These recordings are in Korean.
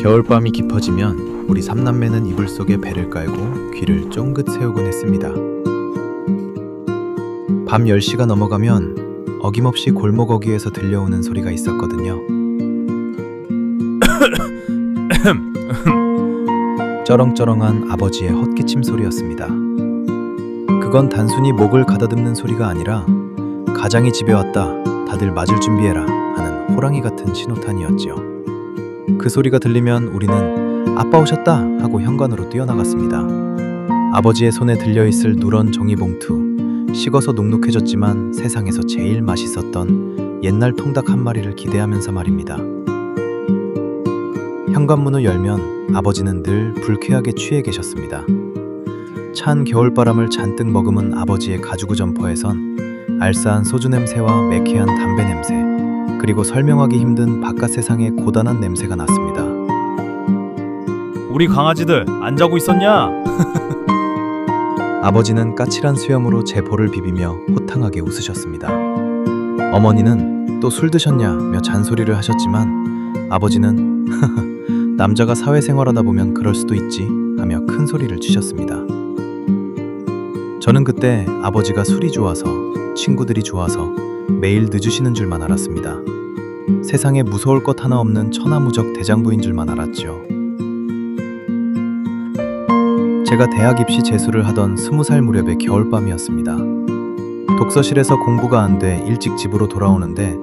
겨울밤이 깊어지면 우리 삼남매는 이불 속에 배를 깔고 귀를 쫑긋 세우곤 했습니다. 밤 10시가 넘어가면 어김없이 골목 어귀에서 들려오는 소리가 있었거든요. 쩌렁쩌렁한 아버지의 헛기침 소리였습니다. 그건 단순히 목을 가다듬는 소리가 아니라 가장이 집에 왔다, 다들 맞을 준비해라 하는 호랑이 같은 신호탄이었지요. 그 소리가 들리면 우리는 아빠 오셨다 하고 현관으로 뛰어나갔습니다. 아버지의 손에 들려있을 누런 종이봉투, 식어서 눅눅해졌지만 세상에서 제일 맛있었던 옛날 통닭 한 마리를 기대하면서 말입니다. 현관문을 열면 아버지는 늘 불쾌하게 취해 계셨습니다. 찬 겨울바람을 잔뜩 머금은 아버지의 가죽 점퍼에선 알싸한 소주 냄새와 매캐한 담배 냄새, 그리고 설명하기 힘든 바깥 세상의 고단한 냄새가 났습니다. 우리 강아지들 안 자고 있었냐? 아버지는 까칠한 수염으로 제 볼을 비비며 호탕하게 웃으셨습니다. 어머니는 또 술 드셨냐며 잔소리를 하셨지만 아버지는 남자가 사회생활하다 보면 그럴 수도 있지 하며 큰 소리를 치셨습니다. 저는 그때 아버지가 술이 좋아서, 친구들이 좋아서 매일 늦으시는 줄만 알았습니다. 세상에 무서울 것 하나 없는 천하무적 대장부인 줄만 알았죠. 제가 대학 입시 재수를 하던 20살 무렵의 겨울밤이었습니다. 독서실에서 공부가 안 돼 일찍 집으로 돌아오는데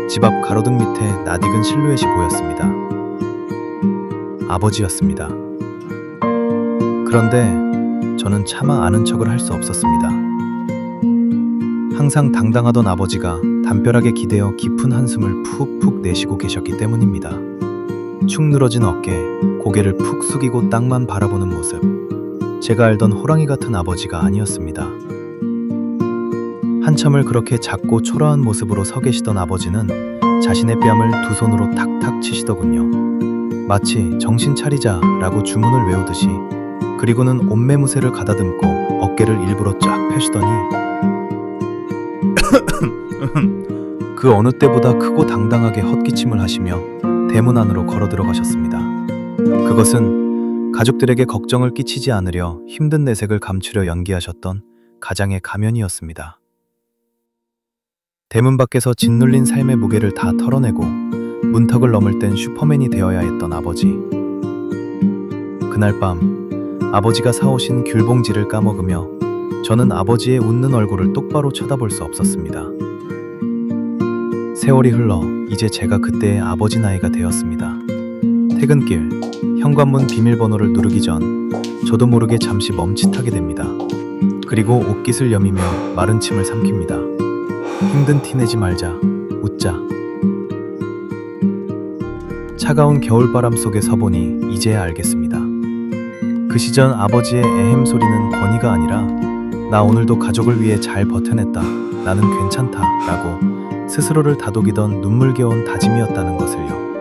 집 앞 가로등 밑에 낯익은 실루엣이 보였습니다. 아버지였습니다. 그런데 저는 차마 아는 척을 할 수 없었습니다. 항상 당당하던 아버지가 담벼락에 기대어 깊은 한숨을 푹푹 내쉬고 계셨기 때문입니다. 축 늘어진 어깨, 고개를 푹 숙이고 땅만 바라보는 모습, 제가 알던 호랑이 같은 아버지가 아니었습니다. 한참을 그렇게 작고 초라한 모습으로 서 계시던 아버지는 자신의 뺨을 두 손으로 탁탁 치시더군요. 마치 정신 차리자 라고 주문을 외우듯이. 그리고는 옷매무새를 가다듬고 어깨를 일부러 쫙 펴시더니 그 어느 때보다 크고 당당하게 헛기침을 하시며 대문 안으로 걸어 들어가셨습니다. 그것은 가족들에게 걱정을 끼치지 않으려 힘든 내색을 감추려 연기하셨던 가장의 가면이었습니다. 대문 밖에서 짓눌린 삶의 무게를 다 털어내고 문턱을 넘을 땐 슈퍼맨이 되어야 했던 아버지. 그날 밤 아버지가 사오신 귤봉지를 까먹으며 저는 아버지의 웃는 얼굴을 똑바로 쳐다볼 수 없었습니다. 세월이 흘러 이제 제가 그때의 아버지 나이가 되었습니다. 퇴근길, 현관문 비밀번호를 누르기 전 저도 모르게 잠시 멈칫하게 됩니다. 그리고 옷깃을 여미며 마른 침을 삼킵니다. 힘든 티 내지 말자, 웃자. 차가운 겨울바람 속에 서보니 이제야 알겠습니다. 그 시절 아버지의 에헴 소리는 권위가 아니라 나 오늘도 가족을 위해 잘 버텨냈다, 나는 괜찮다 라고 스스로를 다독이던 눈물겨운 다짐이었다는 것을요.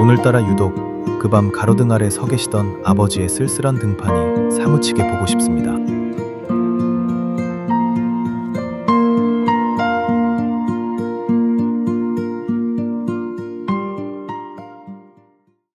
오늘따라 유독 그 밤 가로등 아래 서 계시던 아버지의 쓸쓸한 등판이 사무치게 보고 싶습니다.